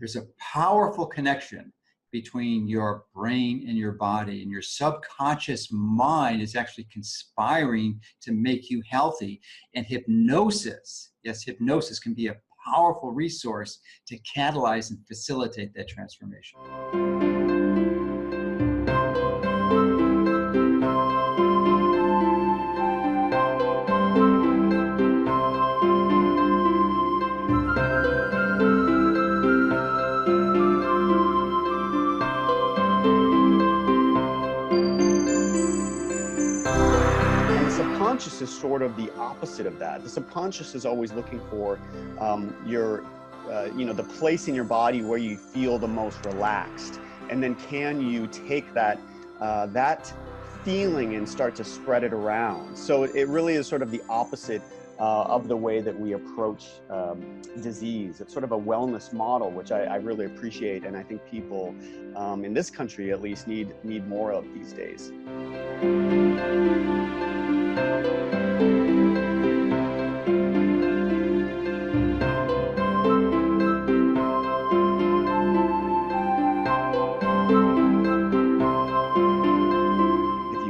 There's a powerful connection between your brain and your body, and your subconscious mind is actually conspiring to make you healthy. And hypnosis, yes, hypnosis can be a powerful resource to catalyze and facilitate that transformation. Subconscious is sort of the opposite of that. The subconscious is always looking for the place in your body where you feel the most relaxed, and then can you take that feeling and start to spread it around. So it really is sort of the opposite of the way that we approach disease. It's sort of a wellness model, which I really appreciate, and I think people in this country at least need more of these days.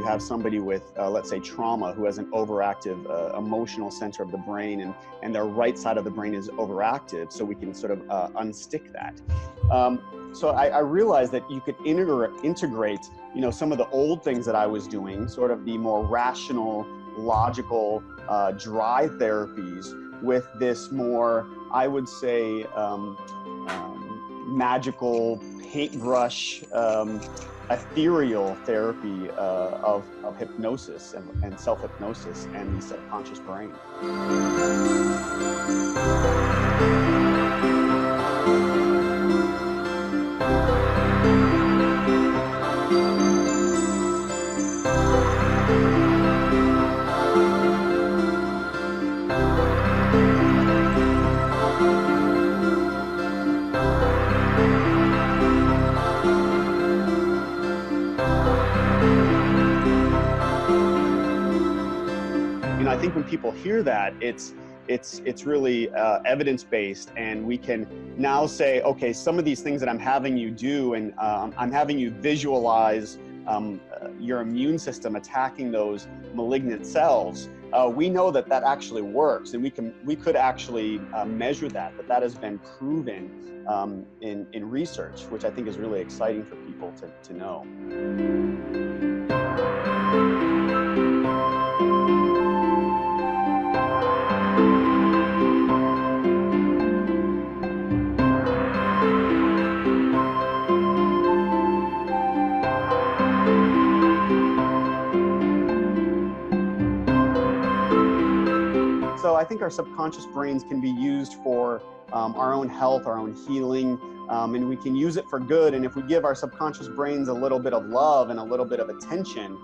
Have somebody with, let's say, trauma, who has an overactive emotional center of the brain, and their right side of the brain is overactive, so we can sort of unstick that. So I realized that you could integrate, some of the old things that I was doing, sort of the more rational, logical, dry therapies, with this more, I would say, magical paintbrush, ethereal therapy of hypnosis and self-hypnosis and the subconscious brain. I think when people hear that, it's really evidence-based, and we can now say, okay, some of these things that I'm having you do, and I'm having you visualize your immune system attacking those malignant cells. We know that actually works, and we could actually measure that has been proven in research, which I think is really exciting for people to know. So I think our subconscious brains can be used for our own health, our own healing, and we can use it for good. And if we give our subconscious brains a little bit of love and a little bit of attention,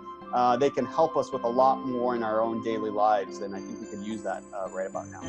they can help us with a lot more in our own daily lives. And I think we could use that right about now.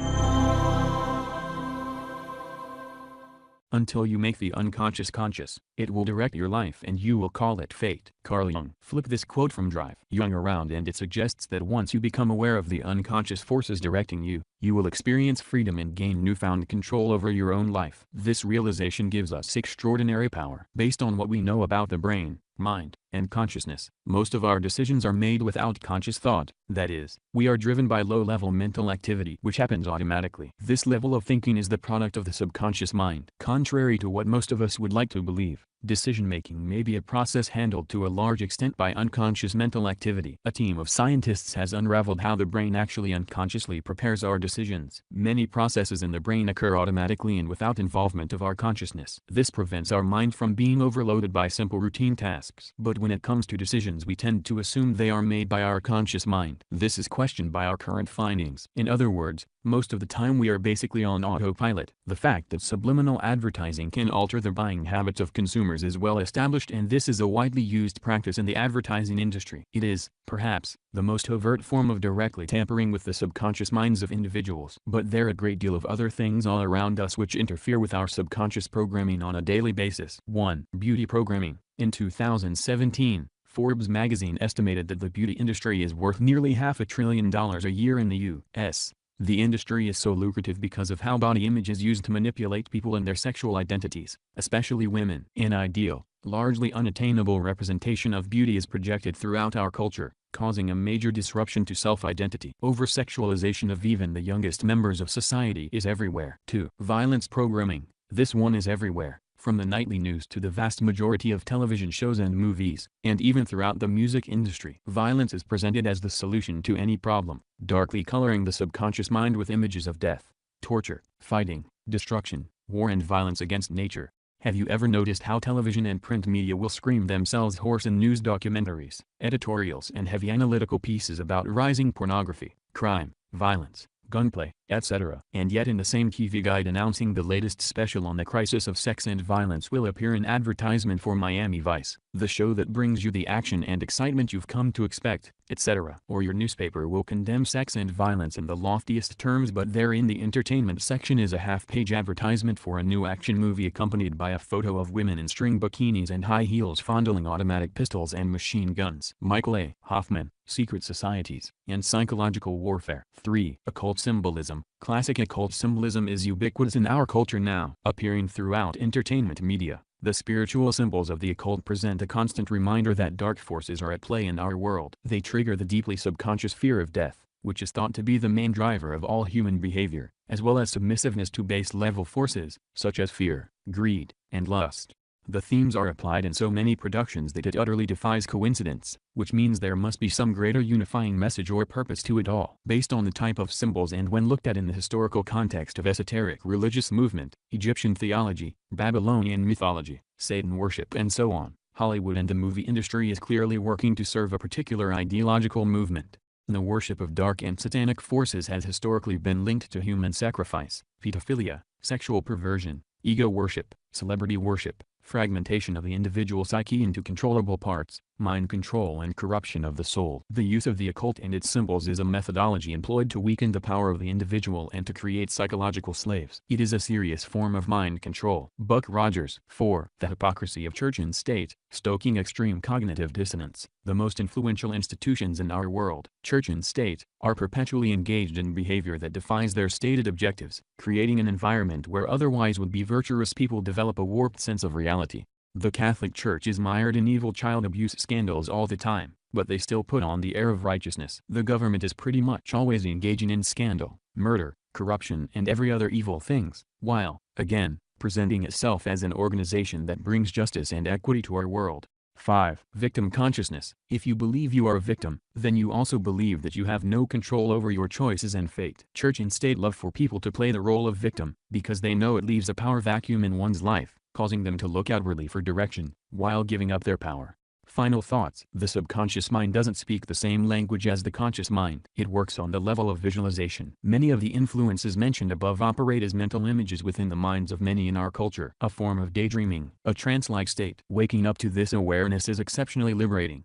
Until you make the unconscious conscious, it will direct your life and you will call it fate. Carl Jung. Flip this quote from Drive Jung around, and it suggests that once you become aware of the unconscious forces directing you, you will experience freedom and gain newfound control over your own life. This realization gives us extraordinary power. Based on what we know about the brain, mind, and consciousness, most of our decisions are made without conscious thought. That is, we are driven by low-level mental activity which happens automatically. This level of thinking is the product of the subconscious mind. Contrary to what most of us would like to believe, decision-making may be a process handled to a large extent by unconscious mental activity. A team of scientists has unraveled how the brain actually unconsciously prepares our decisions. Many processes in the brain occur automatically and without involvement of our consciousness. This prevents our mind from being overloaded by simple routine tasks. But when it comes to decisions, we tend to assume they are made by our conscious mind. This is questioned by our current findings. In other words, most of the time we are basically on autopilot. The fact that subliminal advertising can alter the buying habits of consumers is well established, and this is a widely used practice in the advertising industry. It is, perhaps, the most overt form of directly tampering with the subconscious minds of individuals. But there are a great deal of other things all around us which interfere with our subconscious programming on a daily basis. 1. Beauty programming. In 2017, Forbes magazine estimated that the beauty industry is worth nearly $500 billion a year in the U.S. The industry is so lucrative because of how body image is used to manipulate people and their sexual identities, especially women. An ideal, largely unattainable representation of beauty is projected throughout our culture, causing a major disruption to self-identity. Over-sexualization of even the youngest members of society is everywhere. 2. Violence programming. This one is everywhere, from the nightly news to the vast majority of television shows and movies, and even throughout the music industry. Violence is presented as the solution to any problem, darkly coloring the subconscious mind with images of death, torture, fighting, destruction, war and violence against nature. Have you ever noticed how television and print media will scream themselves hoarse in news documentaries, editorials and heavy analytical pieces about rising pornography, crime, violence, gunplay, etc. And yet in the same TV guide announcing the latest special on the crisis of sex and violence will appear an advertisement for Miami Vice, the show that brings you the action and excitement you've come to expect, etc. Or your newspaper will condemn sex and violence in the loftiest terms, but there in the entertainment section is a half-page advertisement for a new action movie accompanied by a photo of women in string bikinis and high heels fondling automatic pistols and machine guns. Michael A. Hoffman, Secret Societies and Psychological Warfare. 3. Occult symbolism. Classic occult symbolism is ubiquitous in our culture now, appearing throughout entertainment media. The spiritual symbols of the occult present a constant reminder that dark forces are at play in our world. They trigger the deeply subconscious fear of death, which is thought to be the main driver of all human behavior, as well as submissiveness to base-level forces, such as fear, greed, and lust. The themes are applied in so many productions that it utterly defies coincidence, which means there must be some greater unifying message or purpose to it all. Based on the type of symbols and when looked at in the historical context of esoteric religious movement, Egyptian theology, Babylonian mythology, Satan worship and so on, Hollywood and the movie industry is clearly working to serve a particular ideological movement. The worship of dark and satanic forces has historically been linked to human sacrifice, pedophilia, sexual perversion, ego worship, celebrity worship, fragmentation of the individual psyche into controllable parts, mind control and corruption of the soul. The use of the occult and its symbols is a methodology employed to weaken the power of the individual and to create psychological slaves. It is a serious form of mind control. Buck Rogers. 4. The hypocrisy of church and state, stoking extreme cognitive dissonance. The most influential institutions in our world, church and state, are perpetually engaged in behavior that defies their stated objectives, creating an environment where otherwise would be virtuous people develop a warped sense of reality. The Catholic Church is mired in evil child abuse scandals all the time, but they still put on the air of righteousness. The government is pretty much always engaging in scandal, murder, corruption and every other evil things, while, again, presenting itself as an organization that brings justice and equity to our world. 5. Victim consciousness. If you believe you are a victim, then you also believe that you have no control over your choices and fate. Church and state love for people to play the role of victim, because they know it leaves a power vacuum in one's life, causing them to look outwardly for direction, while giving up their power. Final thoughts. The subconscious mind doesn't speak the same language as the conscious mind. It works on the level of visualization. Many of the influences mentioned above operate as mental images within the minds of many in our culture. A form of daydreaming, a trance-like state. Waking up to this awareness is exceptionally liberating,